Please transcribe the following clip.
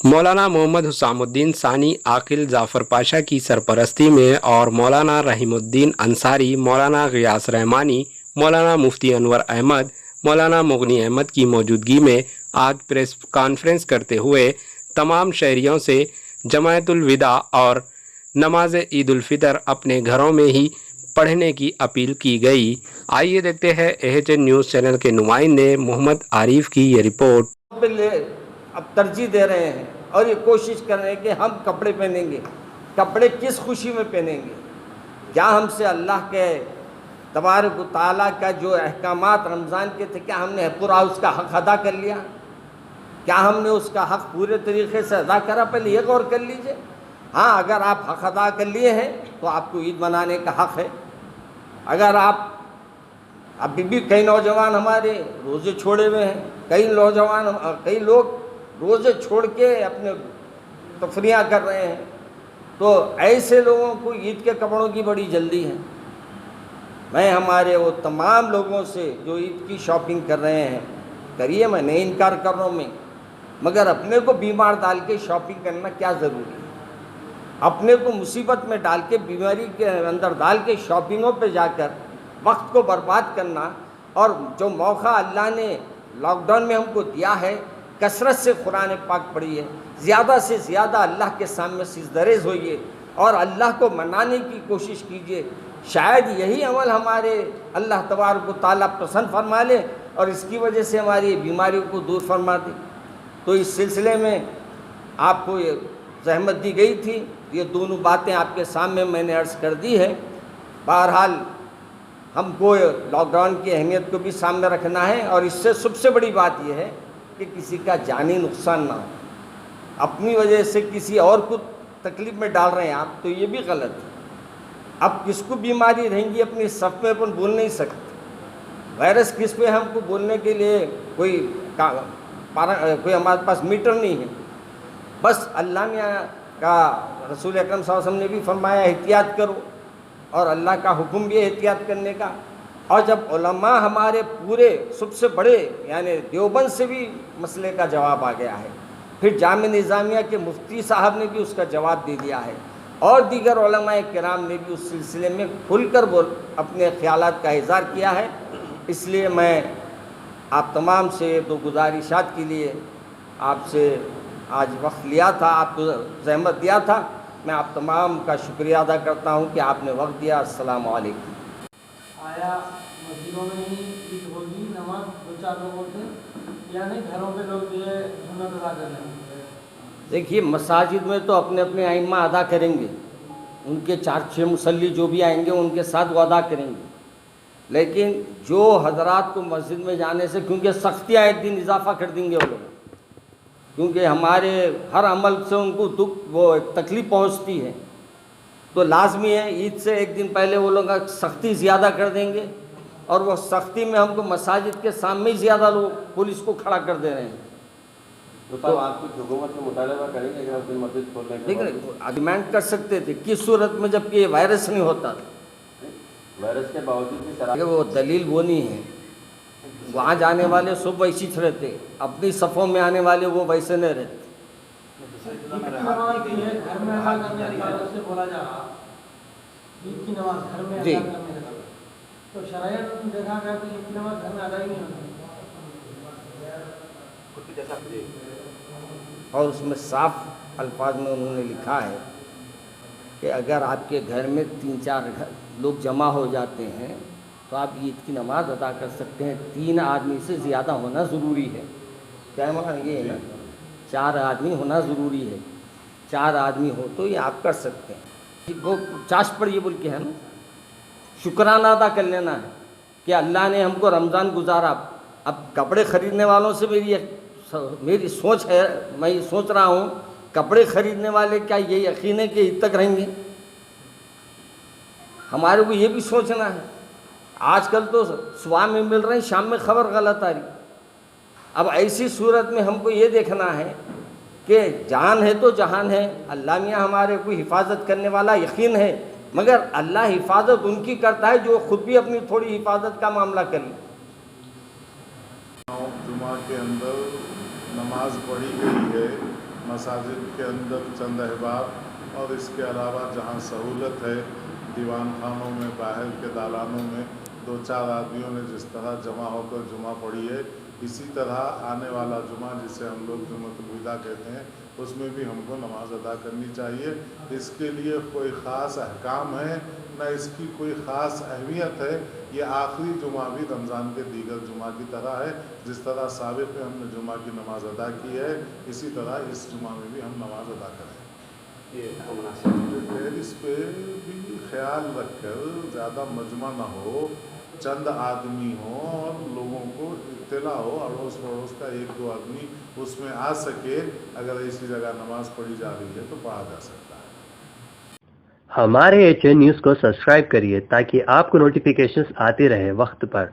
मौलाना मोहम्मद हुसामुद्दीन सानी आकिल जाफ़र पाशा की सरपरस्ती में और मौलाना रहीमुद्दीन अंसारी, मौलाना गियास रहमानी, मौलाना मुफ्ती अनवर अहमद, मौलाना मुगनी अहमद की मौजूदगी में आज प्रेस कॉन्फ्रेंस करते हुए तमाम शहरियों से जमायतुल विदा और नमाज ईद उल फितर अपने घरों में ही पढ़ने की अपील की गई। आइए देखते हैं एएचएन न्यूज़ चैनल के नुमाइंदे मोहम्मद आरिफ की ये रिपोर्ट। अब तरजीह दे रहे हैं और ये कोशिश कर रहे हैं कि हम कपड़े पहनेंगे। कपड़े किस खुशी में पहनेंगे? क्या हमसे अल्लाह के तबारक व तआला का जो अहकामात रमज़ान के थे, क्या हमने पूरा उसका हक़ अदा कर लिया? क्या हमने उसका हक़ पूरे तरीक़े से अदा करा? पहले ये गौर कर लीजिए। हाँ, अगर आप हक़ अदा कर लिए हैं तो आपको ईद मनाने का हक़ है। अगर आप अभी भी कई नौजवान हमारे रोज़े छोड़े हुए हैं, कई लोग रोज़े छोड़ के अपने तफरियाँ कर रहे हैं, तो ऐसे लोगों को ईद के कपड़ों की बड़ी जल्दी है। मैं हमारे वो तमाम लोगों से जो ईद की शॉपिंग कर रहे हैं, करिए, मैं नहीं इनकार कर रहा हूँ मैं, मगर अपने को बीमार डाल के शॉपिंग करना क्या ज़रूरी है? अपने को मुसीबत में डाल के, बीमारी के अंदर डाल के शॉपिंगों पे जाकर वक्त को बर्बाद करना, और जो मौका अल्लाह ने लॉकडाउन में हमको दिया है, कसरत से कुरान पाक पढ़िए, ज़्यादा से ज़्यादा अल्लाह के सामने सिजदरेज़ होइए और अल्लाह को मनाने की कोशिश कीजिए। शायद यही अमल हमारे अल्लाह तबारक व तआला पसंद फरमा ले और इसकी वजह से हमारी बीमारियों को दूर फरमा दे। तो इस सिलसिले में आपको ये ज़हमत दी गई थी, ये दोनों बातें आपके सामने मैंने अर्ज़ कर दी है। बहरहाल हमको लॉकडाउन की अहमियत को भी सामने रखना है, और इससे सबसे बड़ी बात यह है कि किसी का जानी नुकसान ना हो। अपनी वजह से किसी और को तकलीफ़ में डाल रहे हैं आप, तो ये भी गलत है। अब किसको बीमारी रहेंगी अपनी सफ़ में अपन बोल नहीं सकते। वायरस किस पे हमको बोलने के लिए कोई हमारे पास मीटर नहीं है। बस अल्लाह ने का रसूल अकरम सल्लल्लाहु अलैहि वसल्लम ने भी फरमाया एहतियात करो, और अल्लाह का हुक्म भी है एहतियात करने का। और जब उलमा हमारे पूरे सबसे बड़े यानी देवबंद से भी मसले का जवाब आ गया है, फिर जामे निज़ामिया के मुफ्ती साहब ने भी उसका जवाब दे दिया है, और दीगर उलमाए किराम ने भी उस सिलसिले में खुलकर अपने ख्यालात का इज़हार किया है। इसलिए मैं आप तमाम से दो गुजारिशात के लिए आपसे आज वक्त लिया था, आपको ज़हमत दिया था। मैं आप तमाम का शुक्रिया अदा करता हूँ कि आपने वक्त दिया। अस्सलाम वालेकुम। आया मस्जिदों में ही ईद होगी नमाज दो चार लोगों से, यानी घरों पे लोग ये सुन्नत अदा कर रहे हैं? देखिए, मसाजिद में तो अपने अपने आइम्मा अदा करेंगे, उनके 4-6 मुसल्ली जो भी आएंगे उनके साथ वो अदा करेंगे। लेकिन जो हजरात को मस्जिद में जाने से, क्योंकि सख्तियाँ एक दिन इजाफा कर देंगे वो लोग, क्योंकि हमारे हर अमल से उनको तकलीफ़ पहुंचती है, तो लाजमी है ईद से एक दिन पहले वो लोग सख्ती ज़्यादा कर देंगे, और वो सख्ती में हमको मसाजिद के सामने ही ज़्यादा लोग पुलिस को खड़ा कर दे रहे हैं। तो आप कुछ हुकूमत से मुतालबा करेंगे कि आप मस्जिद खोलने के? लेकिन डिमांड कर सकते थे, किस सूरत में, जबकि ये वायरस नहीं होता था। वायरस के बावजूद भी वो दलील वो नहीं है। वहाँ जाने वाले सब वैसे ही रहते, अपनी सफ़ों में आने वाले वो वैसे नहीं रहते। घर में अदा करने का से बोला जा रहा ईद की नमाज घर में जी, अदा करने का, तो शरयन देखा गया तो ईद की नमाज घर में अदा ही नहीं होती। और उसमें साफ अल्फाज में उन्होंने लिखा है कि अगर आपके घर में 3-4 लोग जमा हो जाते हैं तो आप ईद की नमाज़ अदा कर सकते हैं। 3 आदमी से ज़्यादा होना ज़रूरी है। क्या मान ये है ना, 4 आदमी होना ज़रूरी है। 4 आदमी हो तो ये आप कर सकते हैं। वो चाश पर ये बोल के है ना, शुक्राना अदा कर लेना है कि अल्लाह ने हमको रमज़ान गुजारा। अब कपड़े ख़रीदने वालों से मेरी सोच है, मैं ये सोच रहा हूँ, कपड़े ख़रीदने वाले क्या ये यकीन है कि ईद तक रहेंगे? हमारे को ये भी सोचना है। आजकल तो सुबह में मिल रहे हैं, शाम में खबर गलत आ रही। अब ऐसी सूरत में हमको ये देखना है कि जान है तो जहान है। अल्लाह मियाँ हमारे को हिफाजत करने वाला, यकीन है, मगर अल्लाह हिफाजत उनकी करता है जो खुद भी अपनी थोड़ी हिफाजत का मामला कर ले। जुमा के अंदर नमाज पढ़ी गई है मसाजिद के अंदर चंद अहबाब और इसके अलावा जहाँ सहूलत है दीवान खानों में, बाहर के दालानों में 2-4 आदमियों ने जिस तरह जमा होकर जुमा पढ़ी है, इसी तरह आने वाला जुमा जिसे हम लोग जुम्मतुल विदा कहते हैं उसमें भी हमको नमाज अदा करनी चाहिए। इसके लिए कोई ख़ास अहकाम है न इसकी कोई ख़ास अहमियत है। ये आखिरी जुमा भी रमज़ान के दीगर जुमा की तरह है। जिस तरह साबिक़ में हमने जुमा की नमाज अदा की है, इसी तरह इस जुमा में भी हम नमाज अदा करें। इस पे भी ख्याल रखकर ज़्यादा मजमा ना हो, चंद आदमी हो और लोगों को इत्तला हो, अड़ोस पड़ोस का 1-2 आदमी उसमें आ सके। अगर ऐसी जगह नमाज पढ़ी जा रही है तो पढ़ा जा सकता है। हमारे HN न्यूज़ को सब्सक्राइब करिए ताकि आपको नोटिफिकेशंस आते रहे वक्त पर।